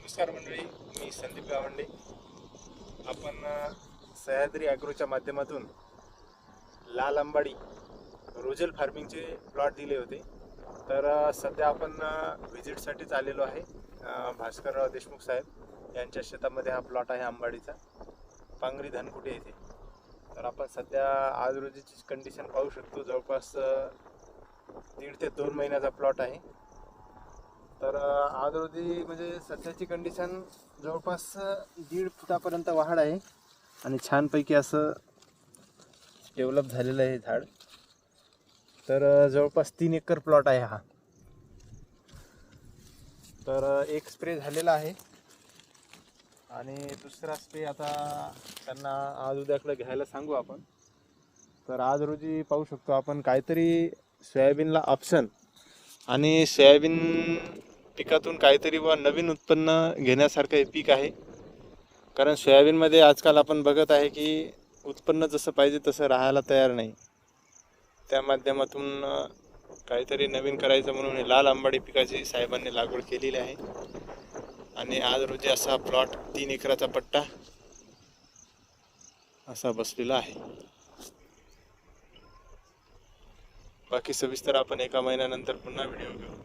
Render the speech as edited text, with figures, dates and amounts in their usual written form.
नमस्कार मंडळी, मी संदीप गावंडे. आपण सह्याद्री ॲग्रोच्या माध्यमातून लाल अंबाडी रोजल फार्मिंगचे प्लॉट दिले होते. तर सध्या आपण व्हिजिटसाठीच आलेलो आहे. भास्करराव देशमुख साहेब यांच्या शेतामध्ये हा प्लॉट आहे अंबाडीचा, पांगरी धनकुटे येथे. तर आपण सध्या आज रोजीची कंडिशन पाहू शकतो. जवळपास 1.5 ते 2 महिन्याचा प्लॉट आहे. तर आज रोजी म्हणजे सध्याची कंडिशन जवळपास 1.5 फुटापर्यंत वाढ आहे आणि छानपैकी असं डेव्हलप झालेलं आहे झाड. तर जवळपास 3 एकर प्लॉट आहे हा. तर एक स्प्रे झालेला आहे आणि दुसरा स्प्रे आता त्यांना आज उद्याकडे घ्यायला सांगू आपण. तर आज रोजी पाहू शकतो आपण काहीतरी सोयाबीनला ऑप्शन आणि सोयाबीन पिकातून काहीतरी व नवीन उत्पन्न घेण्यासारखं हे पीक आहे. कारण सोयाबीनमध्ये आजकाल आपण बघत आहे की उत्पन्न जसं पाहिजे तसं राहायला तयार नाही. त्या माध्यमातून काहीतरी नवीन करायचं म्हणून हे लाल अंबाडी पिकाची साहेबांनी लागवड केलेली आहे. आणि आज रोजी असा प्लॉट 3 एकराचा पट्टा असा बसलेला आहे. बाकी सविस्तर आपण एका महिन्यानंतर पुन्हा व्हिडिओ घेऊ.